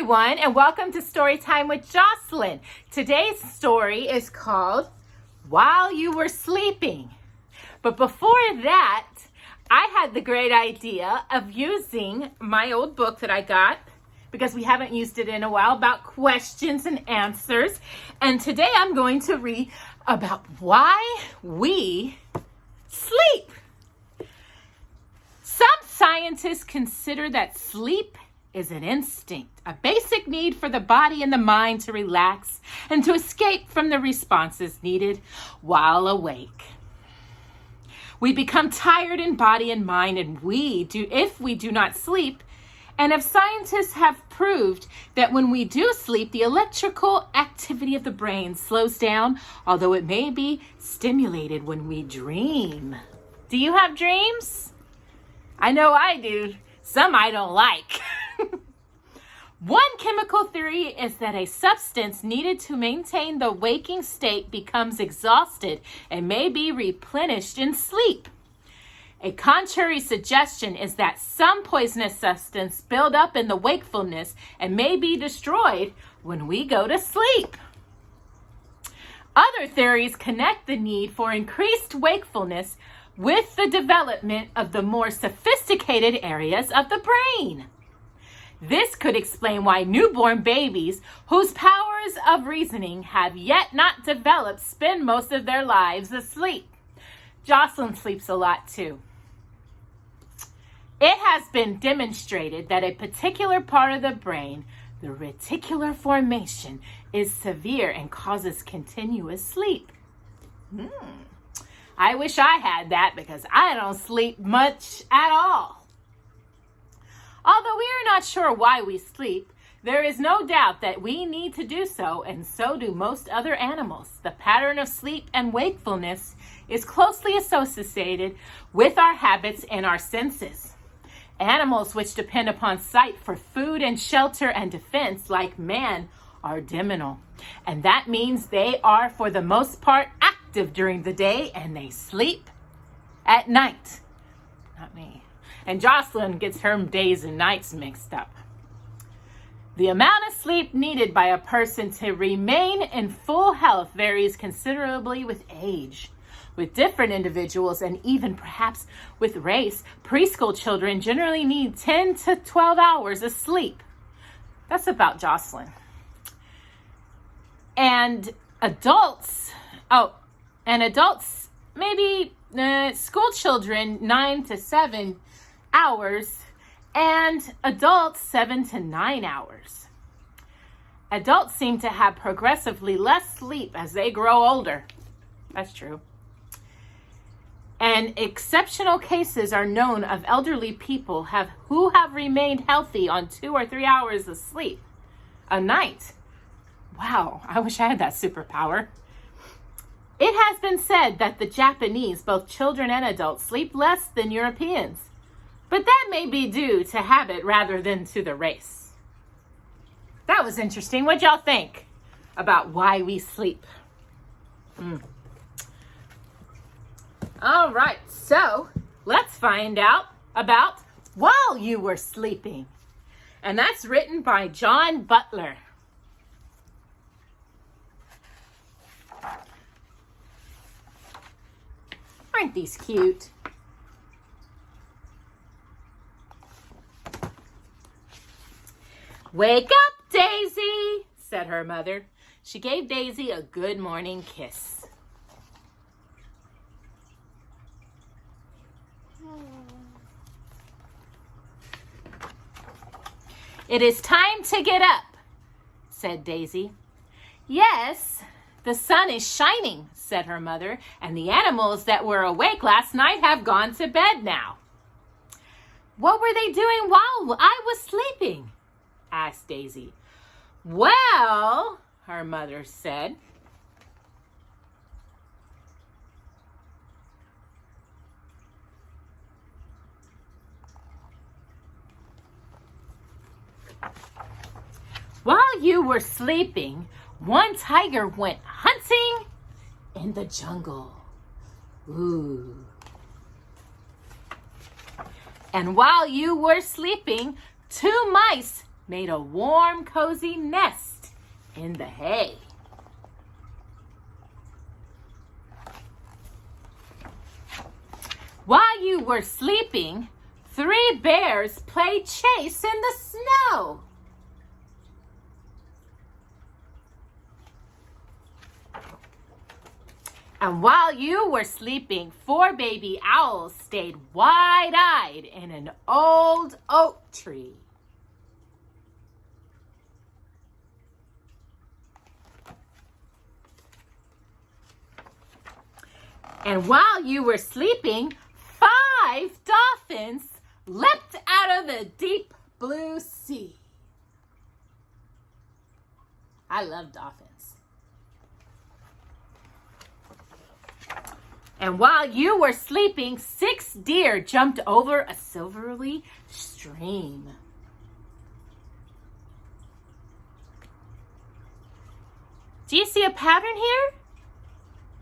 everyone, and welcome to Storytime with Jocelyn. Today's story is called While You Were Sleeping. But before that, I had the great idea of using my old book that I got, because we haven't used it in a while, about questions and answers. And today I'm going to read about why we sleep. Some scientists consider that sleep is an instinct, a basic need for the body and the mind to relax and to escape from the responses needed while awake. We become tired in body and mind, and if we do not sleep. And if scientists have proved that when we do sleep, the electrical activity of the brain slows down, although it may be stimulated when we dream. Do you have dreams? I know I do. Some I don't like. One chemical theory is that a substance needed to maintain the waking state becomes exhausted and may be replenished in sleep. A contrary suggestion is that some poisonous substance build up in the wakefulness and may be destroyed when we go to sleep. Other theories connect the need for increased wakefulness with the development of the more sophisticated areas of the brain. This could explain why newborn babies whose powers of reasoning have yet not developed spend most of their lives asleep. Jocelyn sleeps a lot too. It has been demonstrated that a particular part of the brain, the reticular formation, is severe and causes continuous sleep. I wish I had that because I don't sleep much at all. Although we are not sure why we sleep, there is no doubt that we need to do so, and so do most other animals. The pattern of sleep and wakefulness is closely associated with our habits and our senses. Animals which depend upon sight for food and shelter and defense, like man, are diurnal. And that means they are, for the most part, active during the day and they sleep at night. Not me. And Jocelyn gets her days and nights mixed up. The amount of sleep needed by a person to remain in full health varies considerably with age. With different individuals and even perhaps with race, preschool children generally need 10 to 12 hours of sleep. That's about Jocelyn. And adults, maybe school children 9 to 7 hours, and adults 7 to 9 hours. Adults seem to have progressively less sleep as they grow older. That's true. And exceptional cases are known of elderly people who have remained healthy on 2 or 3 hours of sleep a night. Wow, I wish I had that superpower. It has been said that the Japanese, both children and adults, sleep less than Europeans. But that may be due to habit rather than to the race. That was interesting. What y'all think about why we sleep? All right, so let's find out about While You Were Sleeping. And that's written by John Butler. Aren't these cute? "Wake up, Daisy," said her mother. She gave Daisy a good morning kiss. "It is time to get up," said Daisy. "Yes, the sun is shining," said her mother, "and the animals that were awake last night have gone to bed now." "What were they doing while I was sleeping?" asked Daisy. "Well," her mother said, "while you were sleeping, one tiger went hunting in the jungle." Ooh. "And while you were sleeping, 2 mice made a warm, cozy nest in the hay. While you were sleeping, 3 bears played chase in the snow. And while you were sleeping, 4 baby owls stayed wide-eyed in an old oak tree. And while you were sleeping, 5 dolphins leapt out of the deep blue sea. I love dolphins. And while you were sleeping, 6 deer jumped over a silvery stream. Do you see a pattern here?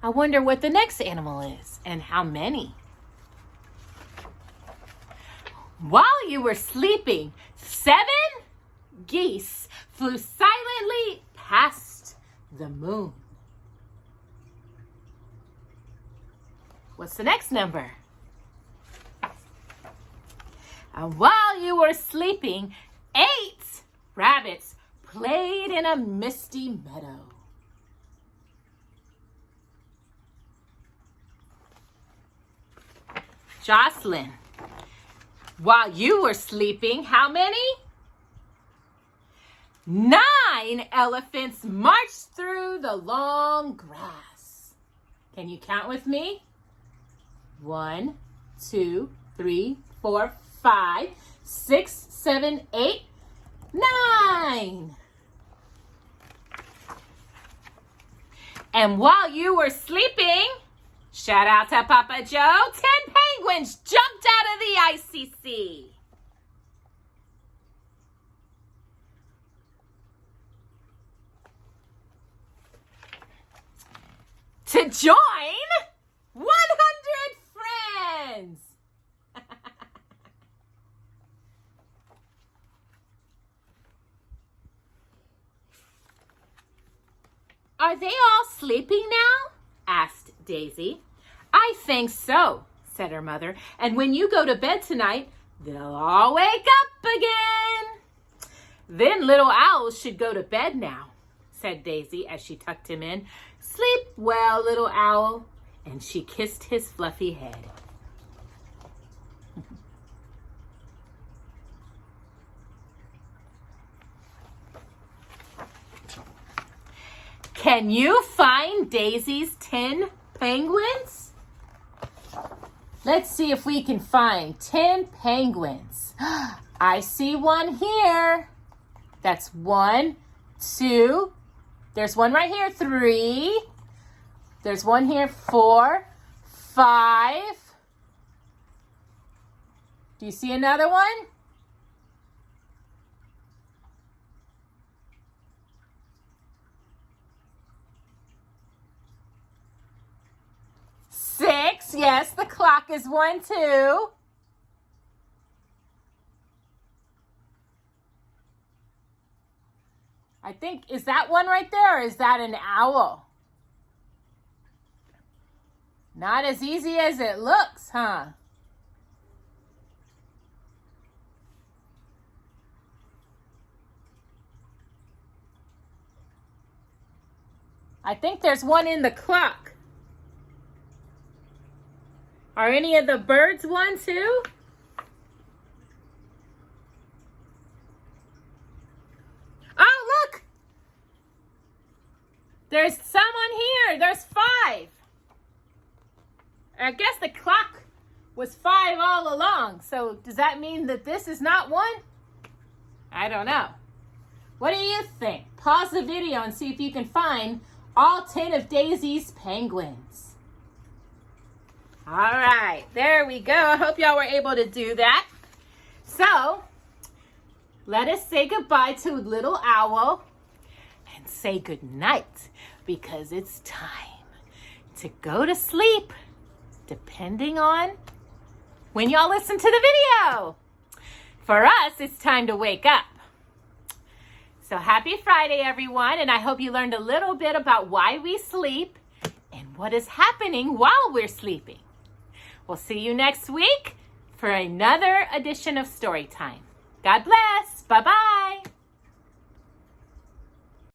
I wonder what the next animal is and how many. While you were sleeping, 7 geese flew silently past the moon. What's the next number? And while you were sleeping, 8 rabbits played in a misty meadow. Jocelyn, while you were sleeping, how many? 9 elephants marched through the long grass. Can you count with me? 1, 2, 3, 4, 5, 6, 7, 8, 9. And while you were sleeping, shout out to Papa Joe, 10 penguins jumped out of the icy sea. To join 100 friends. Are they all sleeping now? Asked Daisy. I think so, said her mother. And when you go to bed tonight, they'll all wake up again. Then little Owl should go to bed now, said Daisy as she tucked him in. Sleep well, little Owl. And she kissed his fluffy head. Can you find Daisy's 10 penguins? Let's see if we can find 10 penguins. I see one here. That's 1, 2. There's one right here, 3. There's one here, 4, 5. Do you see another one? 6. Yes, the clock is 1, 2. I think, is that one right there or is that an owl? Not as easy as it looks, huh? I think there's one in the clock. Are any of the birds one too? Oh, look! There's someone here. There's 5. I guess the clock was 5 all along. So does that mean that this is not 1? I don't know. What do you think? Pause the video and see if you can find all 10 of Daisy's penguins. All right, there we go. I hope y'all were able to do that. So let us say goodbye to Little Owl and say good night because it's time to go to sleep, depending on when y'all listen to the video. For us, it's time to wake up. So happy Friday, everyone, and I hope you learned a little bit about why we sleep and what is happening while we're sleeping. We'll see you next week for another edition of Storytime. God bless. Bye-bye.